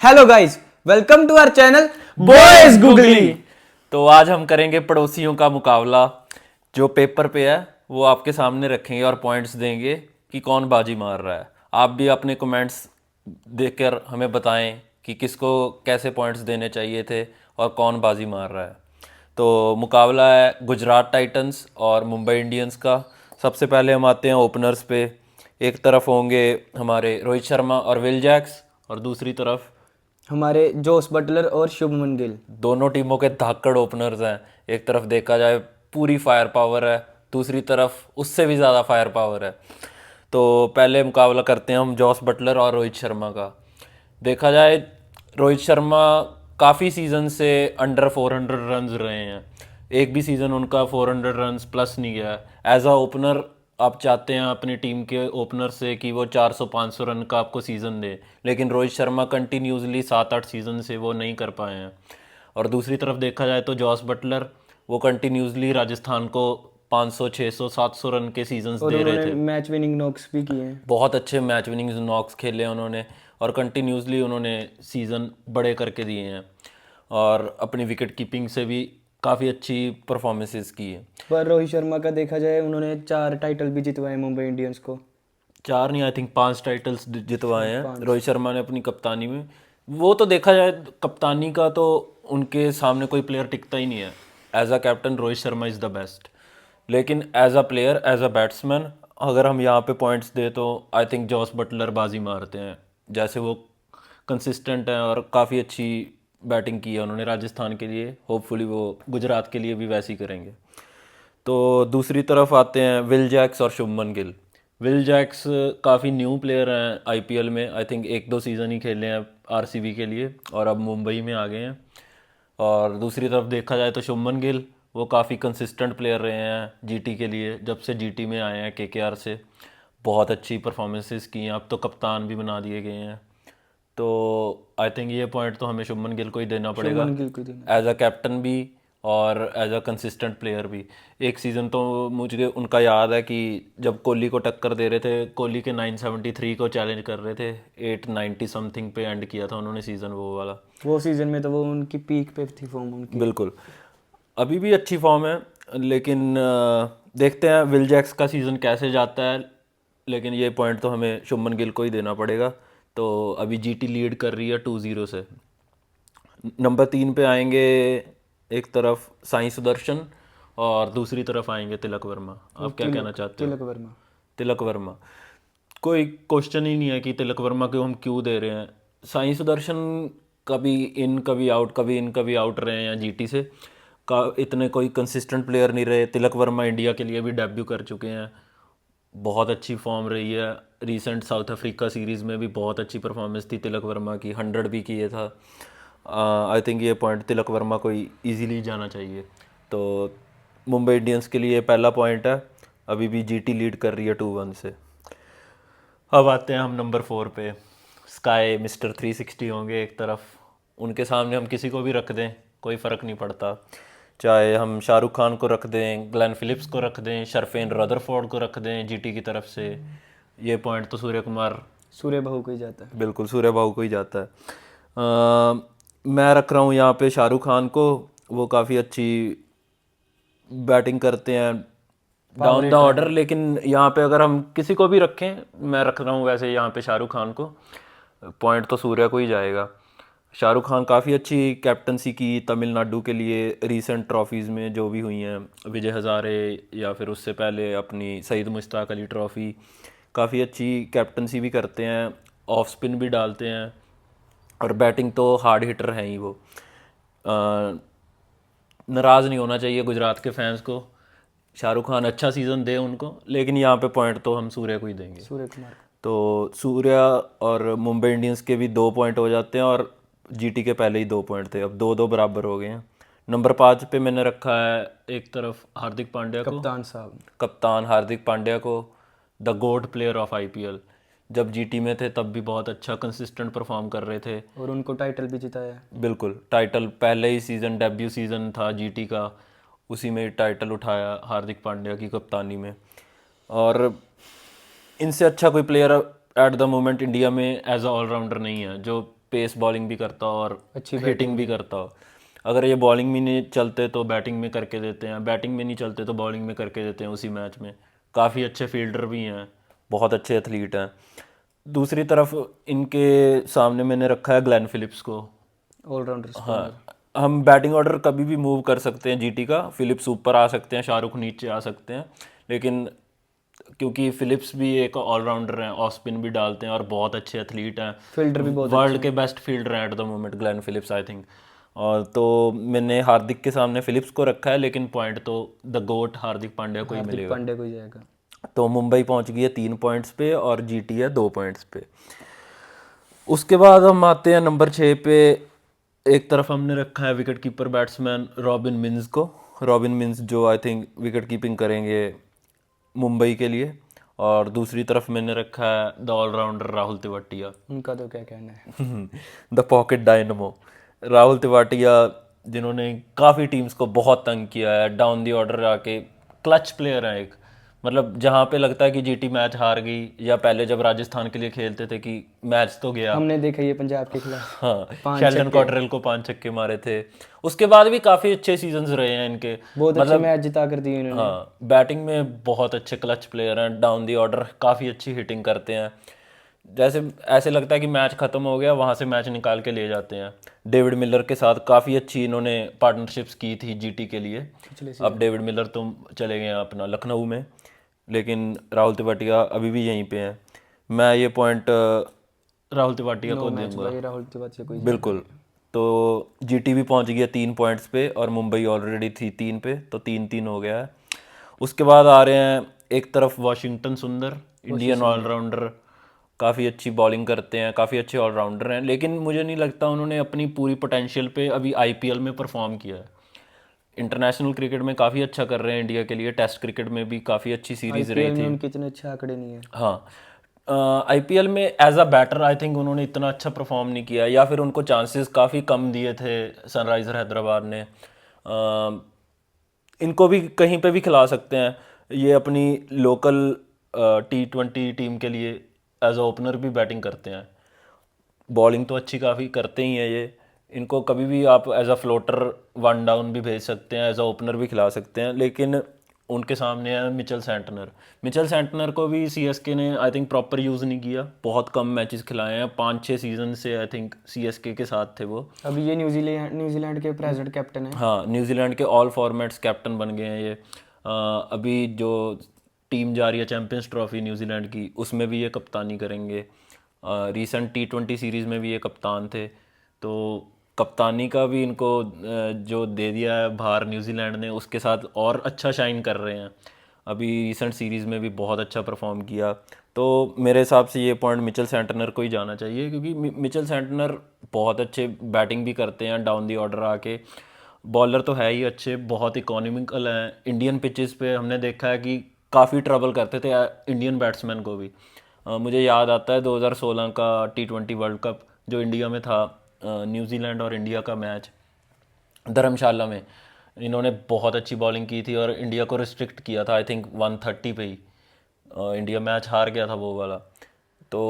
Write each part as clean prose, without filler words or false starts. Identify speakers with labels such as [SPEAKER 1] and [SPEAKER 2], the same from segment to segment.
[SPEAKER 1] Hello guys, welcome to our channel boys googly.
[SPEAKER 2] तो आज हम करेंगे पड़ोसियों का मुकाबला। जो पेपर पे है वो आपके सामने रखेंगे और पॉइंट्स देंगे कि कौन बाजी मार रहा है। आप भी अपने कमेंट्स देकर हमें बताएं कि किसको कैसे पॉइंट्स देने चाहिए थे और कौन बाजी मार रहा है। तो मुकाबला है गुजरात टाइटंस और मुंबई इंडियंस का। सबसे पहले हम आते हैं ओपनर्स पे। एक तरफ होंगे हमारे रोहित शर्मा और विल जैक्स, और दूसरी तरफ
[SPEAKER 1] हमारे जोस बटलर और शुभमन गिल।
[SPEAKER 2] दोनों टीमों के धाकड़ ओपनर्स हैं। एक तरफ देखा जाए पूरी फायर पावर है, दूसरी तरफ उससे भी ज़्यादा फायर पावर है। तो पहले मुकाबला करते हैं हम जॉस बटलर और रोहित शर्मा का। देखा जाए रोहित शर्मा काफ़ी सीज़न से अंडर 400 रन्स रहे हैं। एक भी सीज़न उनका 400 रन्स प्लस नहीं गया है। एज अ ओपनर आप चाहते हैं अपनी टीम के ओपनर से कि वो 400-500 रन का आपको सीज़न दे, लेकिन रोहित शर्मा कंटिन्यूसली 7-8 सीज़न से वो नहीं कर पाए हैं। और दूसरी तरफ देखा जाए तो जॉस बटलर वो कंटिन्यूसली राजस्थान को 500 600 700 रन के सीजन्स
[SPEAKER 1] और
[SPEAKER 2] दे रहे
[SPEAKER 1] उन्होंने
[SPEAKER 2] थे।
[SPEAKER 1] मैच विनिंग नॉक्स भी किए हैं।
[SPEAKER 2] बहुत अच्छे मैच विनिंग नॉक्स खेले उन्होंने और कंटिन्यूसली उन्होंने सीज़न बड़े करके दिए हैं और अपनी विकेट कीपिंग से भी काफ़ी अच्छी परफॉर्मेंसेस की है।
[SPEAKER 1] पर रोहित शर्मा का देखा जाए, उन्होंने 4 टाइटल भी जितवाए मुंबई इंडियंस को।
[SPEAKER 2] 4 नहीं, आई थिंक 5 टाइटल्स जितवाए हैं
[SPEAKER 1] 5।
[SPEAKER 2] रोहित शर्मा ने अपनी कप्तानी में। वो तो देखा जाए कप्तानी का तो उनके सामने कोई प्लेयर टिकता ही नहीं है। As a captain Rohit Sharma is the best, लेकिन as a player as a batsman अगर हम यहाँ पे पॉइंट्स दे तो आई थिंक जॉस बटलर बाजी मारते हैं। जैसे वो कंसिस्टेंट हैं और काफ़ी अच्छी बैटिंग की है उन्होंने राजस्थान के लिए, होपफुली वो गुजरात के लिए भी वैसे ही करेंगे। तो दूसरी तरफ आते हैं विल जैक्स और शुभमन गिल। विल जैक्स काफ़ी न्यू प्लेयर हैं आईपीएल में, आई थिंक 1-2 सीज़न ही खेले हैं आरसीबी के लिए और अब मुंबई में आ गए हैं। और दूसरी तरफ देखा जाए तो शुभमन गिल वो काफ़ी कंसिस्टेंट प्लेयर रहे हैं जीटी के लिए, जब से जीटी में आए हैं केकेआर से बहुत अच्छी परफॉर्मेंसेस की हैं। अब तो कप्तान भी बना दिए गए हैं। तो आई थिंक ये पॉइंट तो हमें शुभमन गिल को ही देना पड़ेगा,
[SPEAKER 1] शुभमन गिल को देना।
[SPEAKER 2] एज अ कैप्टन भी और एज अ कंसिस्टेंट प्लेयर भी। एक सीज़न तो मुझे उनका याद है कि जब कोहली को टक्कर दे रहे थे, कोहली के 973 को चैलेंज कर रहे थे, 890 समथिंग पे एंड किया था उन्होंने सीज़न वो वाला।
[SPEAKER 1] वो सीजन में तो वो उनकी पीक पे थी फॉर्म उनकी।
[SPEAKER 2] बिल्कुल, अभी भी अच्छी फॉर्म है, लेकिन देखते हैं विल जैक्स का सीज़न कैसे जाता है। लेकिन ये पॉइंट तो हमें शुभमन गिल को ही देना पड़ेगा। तो अभी जीटी लीड कर रही है 2-0 से। नंबर 3 पे आएंगे एक तरफ साई सुदर्शन और दूसरी तरफ आएंगे तिलक वर्मा। आप क्या कहना चाहते हो?
[SPEAKER 1] तिलक वर्मा।
[SPEAKER 2] तिलक वर्मा कोई क्वेश्चन ही नहीं है कि तिलक वर्मा को हम क्यों दे रहे हैं। साई सुदर्शन कभी इन कभी आउट, कभी इन कभी आउट रहे हैं जीटी से का, इतने कोई कंसिस्टेंट प्लेयर नहीं रहे। तिलक वर्मा इंडिया के लिए भी डेब्यू कर चुके हैं, बहुत अच्छी फॉर्म रही है। रीसेंट साउथ अफ्रीका सीरीज़ में भी बहुत अच्छी परफॉर्मेंस थी तिलक वर्मा की, 100 भी किए था। आई थिंक ये पॉइंट तिलक वर्मा को इजीली जाना चाहिए। तो मुंबई इंडियंस के लिए पहला पॉइंट है। अभी भी जीटी लीड कर रही है 2-1 से। अब आते हैं हम नंबर 4 पे। स्काई मिस्टर 360 होंगे एक तरफ, उनके सामने हम किसी को भी रख दें कोई फ़र्क नहीं पड़ता। चाहे हम शाहरुख खान को रख दें, ग्लेन फिलिप्स को रख दें, शर्फेन रदरफोर्ड को रख दें जीटी की तरफ से, ये पॉइंट तो सूर्य कुमार,
[SPEAKER 1] सूर्य बहू को ही जाता है।
[SPEAKER 2] बिल्कुल सूर्य बाबू को ही जाता है। मैं रख रहा हूँ यहाँ पे शाहरुख खान को। वो काफ़ी अच्छी बैटिंग करते हैं
[SPEAKER 1] power
[SPEAKER 2] down the
[SPEAKER 1] hitter
[SPEAKER 2] order,
[SPEAKER 1] हैं।
[SPEAKER 2] लेकिन यहाँ पे अगर हम किसी को भी रखें, मैं रख रहा हूँ वैसे यहाँ पे शाहरुख खान को। पॉइंट तो सूर्या को ही जाएगा। शाहरुख खान काफ़ी अच्छी कैप्टनसी की तमिलनाडु के लिए रीसेंट ट्रॉफीज़ में जो भी हुई हैं, विजय हज़ारे या फिर उससे पहले अपनी सईद मुश्ताक अली ट्रॉफ़ी। काफ़ी अच्छी कैप्टनसी भी करते हैं, ऑफ स्पिन भी डालते हैं और बैटिंग तो हार्ड हिटर हैं ही वो। नाराज़ नहीं होना चाहिए गुजरात के फैंस को, शाहरुख खान अच्छा सीज़न दे उनको, लेकिन यहाँ पे पॉइंट तो हम सूर्य को ही देंगे।
[SPEAKER 1] सूर्य कुमार को।
[SPEAKER 2] तो सूर्या और मुंबई इंडियंस के भी 2 पॉइंट हो जाते हैं और जीटी के पहले ही 2 पॉइंट थे, अब 2-2 बराबर हो गए हैं। नंबर 5 पे मैंने रखा है एक तरफ हार्दिक पांड्या को,
[SPEAKER 1] कप्तान साहब।
[SPEAKER 2] कप्तान हार्दिक पांड्या को, the GOAT player of IPL. जब जीटी में थे तब भी बहुत अच्छा कंसिस्टेंट परफॉर्म कर रहे थे।
[SPEAKER 1] और उनको टाइटल भी जिताया है।
[SPEAKER 2] बिल्कुल, टाइटल पहले ही सीज़न डेब्यू सीज़न था जीटी का, उसी में टाइटल उठाया हार्दिक पांड्या की कप्तानी में। और इनसे अच्छा कोई player at the moment India में एज अ ऑलराउंडर नहीं है जो पेस बॉलिंग भी करता हो और
[SPEAKER 1] अच्छी
[SPEAKER 2] हिटिंग भी करता हो। अगर ये बॉलिंग में नहीं चलते तो बैटिंग में करके देते हैं, बैटिंग में नहीं चलते तो बॉलिंग में करके देते हैं उसी मैच में। काफ़ी अच्छे फील्डर भी हैं, बहुत अच्छे एथलीट हैं। दूसरी तरफ इनके सामने मैंने रखा है ग्लेन फिलिप्स को।
[SPEAKER 1] ऑलराउंडर
[SPEAKER 2] हाँ,
[SPEAKER 1] स्पिनर।
[SPEAKER 2] हम बैटिंग ऑर्डर कभी भी मूव कर सकते हैं जीटी का। फिलिप्स ऊपर आ सकते हैं, शाहरुख नीचे आ सकते हैं, लेकिन क्योंकि फिलिप्स भी एक ऑलराउंडर हैं, ऑफ स्पिन भी डालते हैं और बहुत अच्छे एथलीट हैं,
[SPEAKER 1] फील्डर भी बहुत
[SPEAKER 2] वर्ल्ड के बेस्ट फील्डर हैं at the moment Glenn Phillips I think. और तो मैंने हार्दिक के सामने फिलिप्स को रखा है, लेकिन पॉइंट तो द गोट हार्दिक पांड्या को ही
[SPEAKER 1] हार्दिक
[SPEAKER 2] मिलेगा।
[SPEAKER 1] पांड्या को ही जाएगा।
[SPEAKER 2] तो मुंबई पहुंच गई है 3 पॉइंट्स पे और जीटी है 2 पॉइंट्स पे। उसके बाद हम आते हैं नंबर 6 पे। एक तरफ हमने रखा है wicket keeper batsman robin mince को। रॉबिन मिन्स जो आई थिंक विकेट कीपिंग करेंगे मुंबई के लिए। और दूसरी तरफ मैंने रखा है द ऑलराउंडर राहुल तिवाटिया,
[SPEAKER 1] उनका तो क्या कहना है।
[SPEAKER 2] The pocket dynamo Rahul Tewatia, जिन्होंने काफ़ी टीम्स को बहुत तंग किया है, डाउन दी ऑर्डर आके क्लच प्लेयर है एक। मतलब जहाँ पे लगता है कि जीटी मैच हार गई, या पहले जब राजस्थान के लिए खेलते थे कि मैच तो गया।
[SPEAKER 1] हमने देखा ये पंजाब के खिलाफ
[SPEAKER 2] हाँ,
[SPEAKER 1] 5
[SPEAKER 2] शेल्डन
[SPEAKER 1] छक्के,
[SPEAKER 2] कॉटरेल को 5 छक्के मारे थे। उसके बाद भी काफ़ी अच्छे सीजन्स रहे हैं इनके।
[SPEAKER 1] बहुत अच्छे मैच जिता कर दिए इन्होंने।
[SPEAKER 2] हाँ, बैटिंग में बहुत अच्छे क्लच प्लेयर हैं, डाउन दी ऑर्डर काफ़ी अच्छी हिटिंग करते हैं। जैसे ऐसे लगता है कि मैच ख़त्म हो गया, वहाँ से मैच निकाल के ले जाते हैं। डेविड मिलर के साथ काफ़ी अच्छी इन्होंने पार्टनरशिप्स की थी जीटी के लिए।
[SPEAKER 1] पिछले
[SPEAKER 2] अब डेविड मिलर तो चले गए हैं अपना लखनऊ में, लेकिन राहुल तिवाटिया अभी भी यहीं पे हैं। मैं ये पॉइंट राहुल तिवाटिया को
[SPEAKER 1] मैच
[SPEAKER 2] दूंगा।
[SPEAKER 1] भाई राहुल तिवारी को ही
[SPEAKER 2] बिल्कुल। तो जीटी भी पहुंच गया 3 पॉइंट्स पे और मुंबई ऑलरेडी थी 3 पे, तो 3-3 हो गया है। उसके बाद आ रहे हैं एक तरफ वाशिंगटन सुंदर, इंडियन ऑलराउंडर, काफ़ी अच्छी बॉलिंग करते हैं, काफ़ी अच्छे ऑलराउंडर हैं, लेकिन मुझे नहीं लगता उन्होंने अपनी पूरी पोटेंशियल पे अभी आईपीएल में परफॉर्म किया है। इंटरनेशनल क्रिकेट में काफ़ी अच्छा कर रहे हैं इंडिया के लिए, टेस्ट क्रिकेट में भी काफ़ी अच्छी सीरीज रही
[SPEAKER 1] आईपीएल में
[SPEAKER 2] थी।
[SPEAKER 1] उनके इतने अच्छे आंकड़े नहीं है।
[SPEAKER 2] हाँ, आईपीएल में as a batter I think उन्होंने इतना अच्छा परफॉर्म नहीं किया, या फिर उनको चांसेस काफ़ी कम दिए थे सनराइज़र हैदराबाद ने। इनको भी कहीं पे भी खिला सकते हैं। ये अपनी लोकल T20 टीम के लिए एज अ ओपनर भी बैटिंग करते हैं। बॉलिंग तो अच्छी काफ़ी करते ही हैं ये। इनको कभी भी आप एज अ फ्लोटर 1 डाउन भी भेज सकते हैं, एज अ ओपनर भी खिला सकते हैं। लेकिन उनके सामने है मिचेल सेंटनर। मिचेल सेंटनर को भी सीएसके ने आई थिंक प्रॉपर यूज़ नहीं किया, बहुत कम मैचेस खिलाए हैं, 5-6 सीजन से आई थिंक सीएसके के साथ थे वो।
[SPEAKER 1] अभी ये न्यूजीलैंड के प्रेजेंट कैप्टन है।
[SPEAKER 2] हाँ, न्यूजीलैंड के ऑल फॉर्मेट्स कैप्टन बन गए हैं ये। अभी जो टीम जा रही है चैंपियंस ट्रॉफी न्यूजीलैंड की, उसमें भी ये कप्तानी करेंगे। रीसेंट T20 सीरीज़ में भी ये कप्तान थे। तो कप्तानी का भी इनको जो दे दिया है भार न्यूजीलैंड ने, उसके साथ और अच्छा शाइन कर रहे हैं। अभी रिसेंट सीरीज़ में भी बहुत अच्छा परफॉर्म किया। तो मेरे हिसाब से ये पॉइंट मिचेल सेंटनर को ही जाना चाहिए, क्योंकि मिचेल सेंटनर बहुत अच्छे बैटिंग भी करते हैं डाउन दी ऑर्डर आके। बॉलर तो है ही अच्छे, बहुत इकोनॉमिकल हैं। इंडियन पिचेस पे हमने देखा है कि काफ़ी ट्रबल करते थे इंडियन बैट्समैन को भी। मुझे याद आता है 2016 का T20 वर्ल्ड कप जो इंडिया में था, न्यूजीलैंड और इंडिया का मैच धर्मशाला में। इन्होंने बहुत अच्छी बॉलिंग की थी और इंडिया को रिस्ट्रिक्ट किया था आई थिंक 130 पे ही। इंडिया मैच हार गया था वो वाला। तो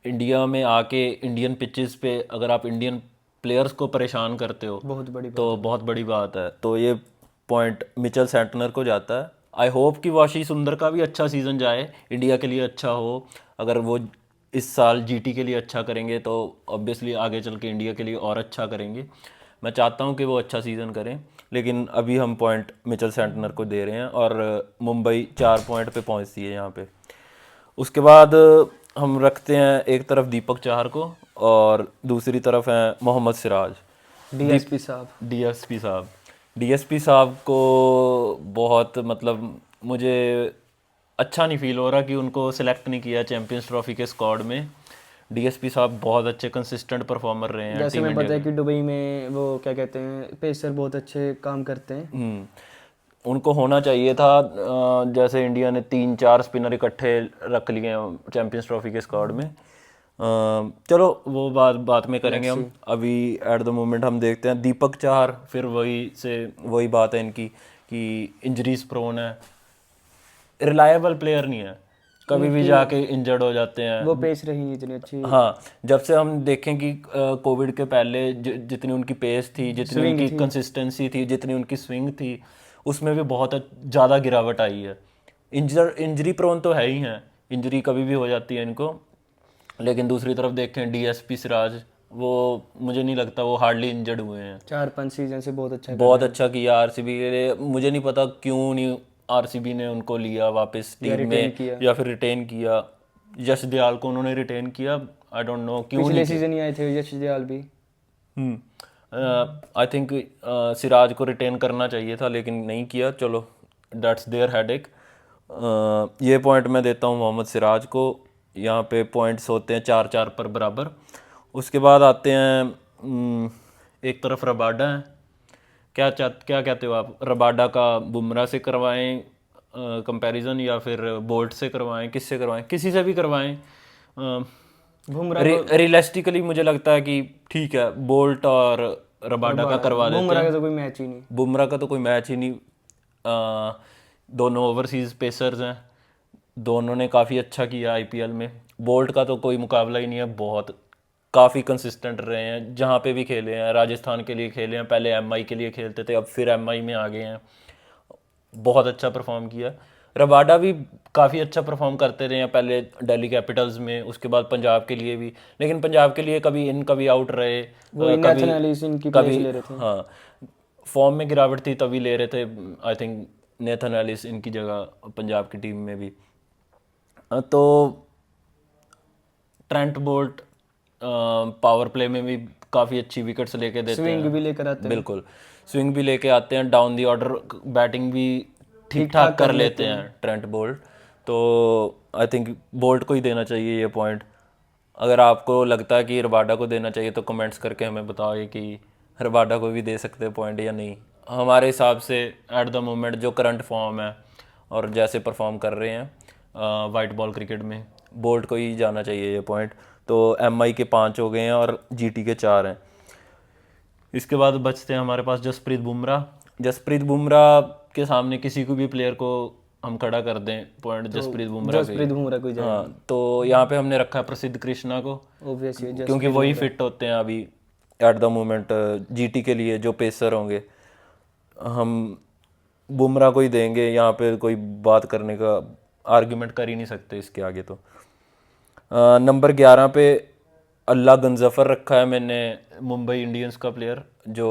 [SPEAKER 2] इंडिया में आके इंडियन पिचेस पे अगर आप इंडियन प्लेयर्स को परेशान करते हो
[SPEAKER 1] बहुत बड़ी
[SPEAKER 2] तो बहुत बड़ी बात है। तो ये पॉइंट मिचेल सेंटनर को जाता है। आई होप कि वाशी सुंदर का भी अच्छा सीज़न जाए, इंडिया के लिए अच्छा हो। अगर वो इस साल जीटी के लिए अच्छा करेंगे तो ऑब्वियसली आगे चल के इंडिया के लिए और अच्छा करेंगे। मैं चाहता हूँ कि वो अच्छा सीज़न करें, लेकिन अभी हम पॉइंट मिचेल सेंटनर को दे रहे हैं और मुंबई 4 पॉइंट पे पहुँचती है यहाँ पे। उसके बाद हम रखते हैं एक तरफ दीपक चाहर को और दूसरी तरफ हैं मोहम्मद सिराज।
[SPEAKER 1] डीएसपी साहब।
[SPEAKER 2] डीएसपी साहब को बहुत मतलब मुझे अच्छा नहीं फील हो रहा कि उनको सिलेक्ट नहीं किया चैंपियंस ट्रॉफी के स्क्वाड में। डीएसपी साहब बहुत अच्छे कंसिस्टेंट परफॉर्मर रहे हैं
[SPEAKER 1] जैसे
[SPEAKER 2] टीम
[SPEAKER 1] मैं
[SPEAKER 2] इंडिया
[SPEAKER 1] पता है
[SPEAKER 2] के।
[SPEAKER 1] कि दुबई में वो क्या कहते हैं पेसर बहुत अच्छे काम करते हैं।
[SPEAKER 2] उनको होना चाहिए था। जैसे इंडिया ने 3-4 स्पिनर इकट्ठे रख लिए हैं चैंपियंस ट्रॉफी के स्क्वाड में। चलो वो बात में करेंगे हम। अभी एट द मोमेंट हम देखते हैं दीपक चाहर, फिर वही बात है इनकी कि इंजरीज प्रोन है, रिलायबल प्लेयर नहीं है। कभी भी जाके इंजर्ड हो जाते हैं।
[SPEAKER 1] वो पेस रही नहीं इतनी अच्छी।
[SPEAKER 2] हाँ, जब से हम देखें कि कोविड के पहले जितनी उनकी पेस थी, जितनी उनकी कंसिस्टेंसी थी, जितनी उनकी स्विंग थी, उसमें भी बहुत ज़्यादा गिरावट आई है। इंजरी प्रोन तो है ही हैं, इंजरी कभी भी हो जाती है इनको। लेकिन दूसरी तरफ देखें डीएसपी सिराज, वो मुझे नहीं लगता वो हार्डली इंजर्ड हुए हैं।
[SPEAKER 1] 4-5 सीजन से बहुत अच्छा
[SPEAKER 2] बहुत अच्छा किया आरसीबी के लिए। मुझे नहीं पता क्यों नहीं आरसीबी ने उनको लिया वापस टीम में या फिर रिटेन किया। यश दयाल को उन्होंने रिटेन किया, आई डोंट नो क्यों
[SPEAKER 1] पिछले
[SPEAKER 2] नहीं
[SPEAKER 1] सीजन ही आए थे यश दयाल भी।
[SPEAKER 2] आई थिंक सिराज को रिटेन करना चाहिए था लेकिन नहीं किया। चलो, दैट्स देयर हेडेक। ये पॉइंट मैं देता हूँ मोहम्मद सिराज को। यहाँ पे पॉइंट्स होते हैं 4-4 पर बराबर। उसके बाद आते हैं एक तरफ रबाडा है। क्या कहते हो आप, रबाडा का बुमराह से करवाएं कंपैरिजन या फिर बोल्ट से करवाएं, किससे करवाएं? किसी से भी करवाएं।
[SPEAKER 1] बुमराह
[SPEAKER 2] रियलिस्टिकली मुझे लगता है कि ठीक है, बोल्ट और रबाडा का करवा देते
[SPEAKER 1] बुमराह
[SPEAKER 2] हैं।
[SPEAKER 1] का तो कोई मैच ही नहीं।
[SPEAKER 2] बुमराह का तो कोई मैच ही नहीं। दोनों ओवरसीज पेसर्स हैं, दोनों ने काफ़ी अच्छा किया आईपीएल में। बोल्ट का तो कोई मुकाबला ही नहीं है, बहुत काफ़ी कंसिस्टेंट रहे हैं जहाँ पे भी खेले हैं। राजस्थान के लिए खेले हैं, पहले एमआई के लिए खेलते थे, अब फिर एमआई में आ गए हैं। बहुत अच्छा परफॉर्म किया। रबाडा भी काफ़ी अच्छा परफॉर्म करते रहे हैं, पहले दिल्ली कैपिटल्स में, उसके बाद पंजाब के लिए भी। लेकिन पंजाब के लिए कभी इन कभी आउट रहे,
[SPEAKER 1] कभी ले रहे थे।
[SPEAKER 2] हाँ, फॉर्म में गिरावट थी तभी ले रहे थे। आई थिंक नेथन एलिस इनकी जगह पंजाब की टीम में भी। तो ट्रेंट बोल्ट पावर प्ले में भी काफ़ी अच्छी विकेट्स लेके देते हैं,
[SPEAKER 1] स्विंग भी लेकर आते हैं।
[SPEAKER 2] बिल्कुल, स्विंग भी लेके आते हैं, डाउन दी ऑर्डर बैटिंग भी ठीक ठाक कर लेते हैं ट्रेंट बोल्ट। तो आई थिंक बोल्ट को ही देना चाहिए ये पॉइंट। अगर आपको लगता है कि रबाडा को देना चाहिए तो कमेंट्स करके हमें बताओ कि रबाडा को भी दे सकते हैं पॉइंट या नहीं। हमारे हिसाब से एट द मोमेंट जो करंट फॉर्म है और जैसे परफॉर्म कर रहे हैं वाइट बॉल क्रिकेट में, बोल्ट को ही जाना चाहिए ये पॉइंट। तो एमआई के 5 हो गए हैं और जीटी के 4 हैं। इसके बाद बचते हैं हमारे पास जसप्रीत बुमराह। जसप्रीत बुमराह के सामने किसी को भी प्लेयर को हम खड़ा कर दें, पॉइंट जसप्रीत बुमराह
[SPEAKER 1] को ही जाएगा।
[SPEAKER 2] हाँ, तो यहाँ पे हमने रखा है प्रसिद्ध कृष्णा को,
[SPEAKER 1] ऑब्वियसली,
[SPEAKER 2] क्योंकि वही फिट होते हैं अभी एट द मोमेंट जीटी के लिए जो पेसर होंगे। हम बुमराह को ही देंगे, यहाँ पे कोई बात करने का आर्ग्यूमेंट कर ही नहीं सकते इसके आगे। तो नंबर 11 पे अल्लाह गंजफर रखा है मैंने, मुंबई इंडियंस का प्लेयर जो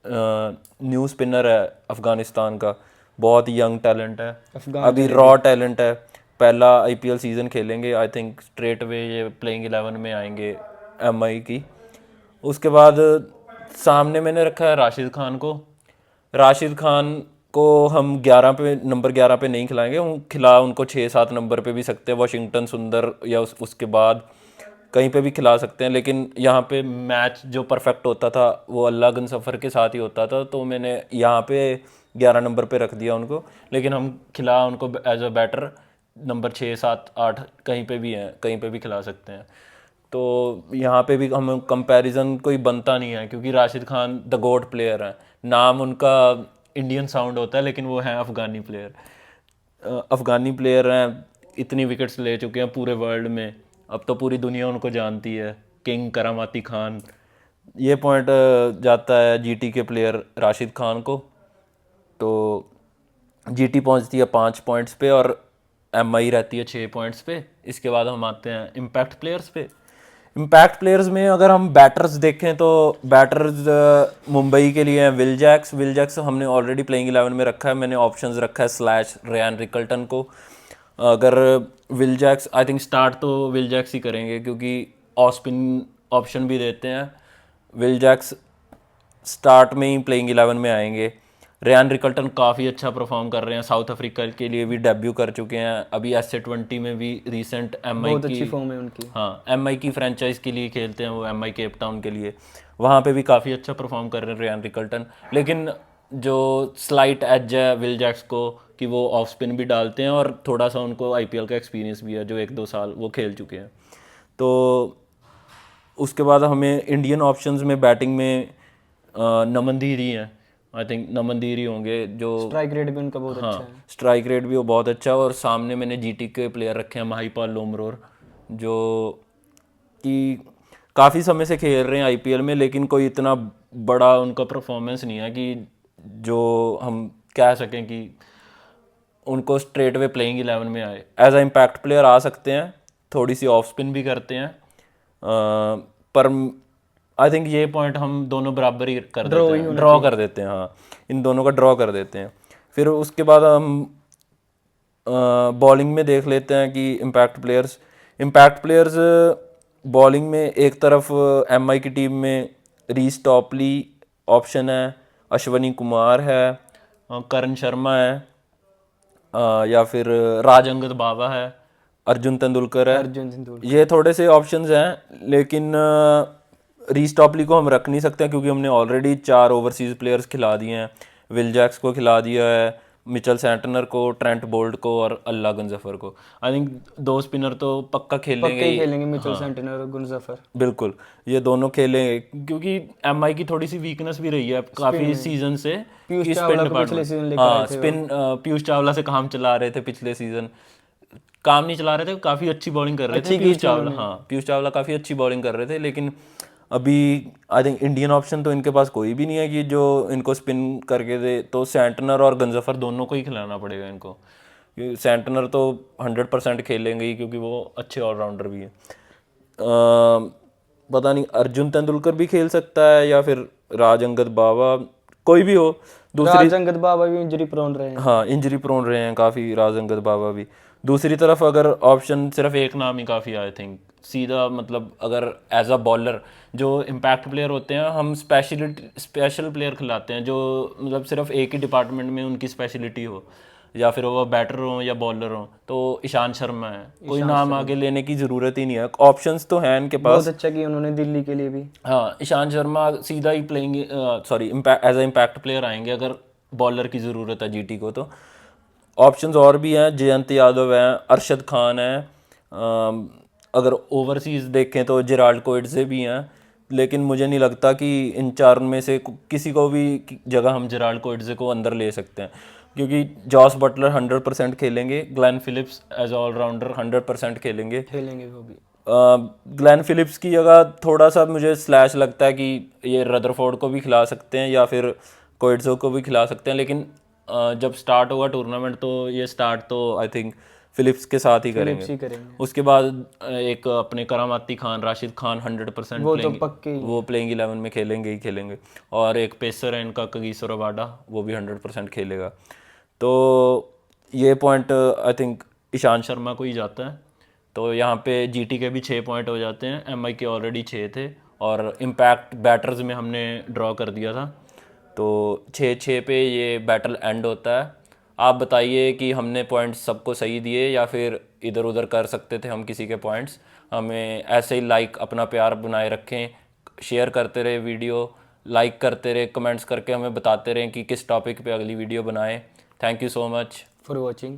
[SPEAKER 2] न्यू स्पिनर है अफ़गानिस्तान का। बहुत ही यंग टैलेंट है, अभी रॉ टैलेंट है। पहला आईपीएल सीज़न खेलेंगे, आई थिंक स्ट्रेट वे ये प्लेइंग 11 में आएंगे एमआई की। उसके बाद सामने मैंने रखा है राशिद खान को। राशिद खान को हम नंबर 11 पे नहीं खिलाएंगे, हम खिला उनको 6-7 नंबर पे भी सकते हैं, वाशिंगटन सुंदर या उसके बाद कहीं पे भी खिला सकते हैं। लेकिन यहाँ पे मैच जो परफेक्ट होता था वो अल्लाह गंजफर के साथ ही होता था, तो मैंने यहाँ पे 11 नंबर पे रख दिया उनको। लेकिन हम खिला उनको एज अ बैटर नंबर 6-7-8 कहीं पे भी हैं, कहीं पे भी खिला सकते हैं। तो यहाँ पे भी हम कंपैरिजन कोई बनता नहीं है, क्योंकि Rashid Khan the GOAT player हैं। नाम उनका इंडियन साउंड होता है लेकिन वो हैं अफ़गानी प्लेयर। अफ़गानी प्लेयर हैं, इतनी विकेट्स ले चुके हैं पूरे वर्ल्ड में, अब तो पूरी दुनिया उनको जानती है, किंग करामाती खान। ये पॉइंट जाता है जीटी के प्लेयर राशिद खान को। तो जीटी पहुंचती है 5 पॉइंट्स पे और एमआई रहती है 6 पॉइंट्स पे। इसके बाद हम आते हैं इम्पैक्ट प्लेयर्स पे। इम्पैक्ट प्लेयर्स में अगर हम बैटर्स देखें तो बैटर्स मुंबई के लिए हैं विल जैक्स हमने ऑलरेडी प्लेइंग 11 में रखा है, मैंने ऑप्शंस रखा है स्लैश रेयान रिकल्टन को। अगर Will Jacks, I think start तो विल जैक्स ही करेंगे क्योंकि ऑफ स्पिन ऑप्शन भी देते हैं। विल जैक्स स्टार्ट में ही प्लेइंग 11 में आएंगे। रेयान रिकल्टन काफ़ी अच्छा परफॉर्म कर रहे हैं, साउथ अफ्रीका के लिए भी डेब्यू कर चुके हैं, अभी SA-20 में भी रिसेंट एमआई
[SPEAKER 1] बहुत अच्छी फॉर्म है उनकी।
[SPEAKER 2] हाँ, एमआई की फ्रेंचाइज के लिए खेलते हैं वो, एमआई केप टाउन के लिए, वहाँ पे भी काफ़ी अच्छा परफॉर्म कर रहे हैं रेयान रिकल्टन। लेकिन जो स्लाइट एज है विल जैक्स को कि वो ऑफ स्पिन भी डालते हैं और थोड़ा सा उनको आईपीएल का एक्सपीरियंस भी है, जो 1-2 साल वो खेल चुके हैं। तो उसके बाद हमें इंडियन ऑप्शंस में बैटिंग में नमन धीरी हैं, आई थिंक नमनदीर ही होंगे जो,
[SPEAKER 1] स्ट्राइक रेट भी उनका बहुत अच्छा है।
[SPEAKER 2] हाँ स्ट्राइक रेट भी वो बहुत अच्छा है। और सामने मैंने जीटी के प्लेयर रखे हैं महिपाल लोमरोर, जो कि काफ़ी समय से खेल रहे हैं आईपीएल में, लेकिन कोई इतना बड़ा उनका परफॉर्मेंस नहीं है कि जो हम कह सकें कि उनको स्ट्रेट वे प्लेइंग 11 में आए। एज अ इम्पैक्ट प्लेयर आ सकते हैं, थोड़ी सी ऑफ स्पिन भी करते हैं, पर आई थिंक ये पॉइंट हम दोनों बराबर ही कर देते हैं, ड्रॉ कर देते हैं, हाँ इन दोनों का ड्रॉ कर देते हैं। फिर उसके बाद हम बॉलिंग में देख लेते हैं कि इम्पैक्ट प्लेयर्स बॉलिंग में एक तरफ एमआई की टीम में रीस टॉपली ऑप्शन है, अश्वनी कुमार है, करण शर्मा है, या फिर राज अंगद बाबा है, अर्जुन तेंदुलकर है।
[SPEAKER 1] अर्जुन तेंदुलकर,
[SPEAKER 2] ये थोड़े से ऑप्शंस हैं, लेकिन रीस टॉपली को हम रख नहीं सकते क्योंकि हमने ऑलरेडी 4 ओवरसीज प्लेयर्स खिला दिए हैं। विल जैक्स को खिला दिया है, मिचेल सैंटनर को, ट्रेंट बोल्ट को और अल्लाह गुनजफर को। आई थिंक 2 स्पिनर तो पक्का खेलेंगे ही।
[SPEAKER 1] खेलेंगे मिचेल सैंटनर और गुनजफर।
[SPEAKER 2] बिल्कुल, ये दोनों खेलेंगे क्योंकि एमआई की थोड़ी सी वीकनेस भी रही है काफ़ी सीजन से कि स्पिन डिपार्टमेंट, हाँ स्पिन, पीयूष चावला से काम चला रहे थे पिछले सीजन, काम नहीं चला रहे थे, काफ़ी अच्छी बॉलिंग कर रहे थे पीयूष चावला, हाँ पीयूष चावला काफ़ी अच्छी बॉलिंग कर रहे थे, लेकिन अभी आई थिंक इंडियन ऑप्शन तो इनके पास कोई भी नहीं है कि जो इनको स्पिन करके दे। तो सैंटनर और गंजफर दोनों को ही खिलाना पड़ेगा इनको, क्योंकि सैंटनर तो 100% खेलेंगे ही क्योंकि वो अच्छे ऑलराउंडर भी हैं। पता नहीं अर्जुन तेंदुलकर भी खेल सकता है या फिर राज अंगद बावा, कोई भी हो।
[SPEAKER 1] राज अंगद बाबा भी इंजरी प्रोन रहे हैं,
[SPEAKER 2] हाँ इंजरी प्रोन रहे हैं काफ़ी राज अंगद बाबा भी। दूसरी तरफ अगर ऑप्शन सिर्फ एक नाम ही काफ़ी, आई थिंक सीधा मतलब अगर एज अ बॉलर जो इम्पैक्ट प्लेयर होते हैं, हम स्पेशल प्लेयर खिलाते हैं जो मतलब सिर्फ एक ही डिपार्टमेंट में उनकी स्पेशलिटी हो, या फिर वो बैटर हो या बॉलर हो, तो ईशांत शर्मा है। कोई नाम आगे लेने की ज़रूरत ही नहीं है, ऑप्शंस तो हैं इनके पास।
[SPEAKER 1] बहुत अच्छा किया उन्होंने दिल्ली के लिए भी।
[SPEAKER 2] हाँ ईशांत शर्मा सीधा ही playing, sorry as a impact player आएंगे अगर बॉलर की ज़रूरत है जीटी को। तो ऑप्शंस और भी हैं, जयंत यादव हैं, अरशद खान है, अगर ओवरसीज़ देखें तो जेराल्ड कोएट्ज़े भी हैं, लेकिन मुझे नहीं लगता कि इन 4 में से किसी को भी जगह हम जेराल्ड कोएट्ज़े को अंदर ले सकते हैं, क्योंकि जॉस बटलर 100% खेलेंगे, ग्लेन फिलिप्स एज ऑलराउंडर 100% खेलेंगे
[SPEAKER 1] वो भी।
[SPEAKER 2] ग्लेन फिलिप्स की जगह थोड़ा सा मुझे स्लैश लगता है कि ये रदरफोर्ड को भी खिला सकते हैं या फिर कोएट्ज़ो को भी खिला सकते हैं, लेकिन जब स्टार्ट होगा टूर्नामेंट तो ये स्टार्ट तो आई थिंक फिलिप्स के साथ ही करेंगे। उसके बाद एक अपने करामाती खान, राशिद खान 100% वो प्लेइंग 11 में खेलेंगे ही खेलेंगे। और एक पेसर है इनका कगिसो रबाडा, वो भी 100% खेलेगा। तो ये point I think Ishant Sharma को ही जाता है। तो यहाँ पे जीटी के भी 6 पॉइंट हो जाते हैं, एमआई के ऑलरेडी 6 थे, और इम्पैक्ट बैटर्स में हमने ड्रॉ कर दिया था, तो 6-6 पे ये बैटल एंड होता है। आप बताइए कि हमने पॉइंट्स सबको सही दिए या फिर इधर उधर कर सकते थे हम किसी के पॉइंट्स। हमें ऐसे ही लाइक अपना प्यार बनाए रखें, शेयर करते रहे वीडियो, लाइक करते रहे, कमेंट्स करके हमें बताते रहें कि किस टॉपिक पे अगली वीडियो बनाएं। Thank you so much
[SPEAKER 1] for watching.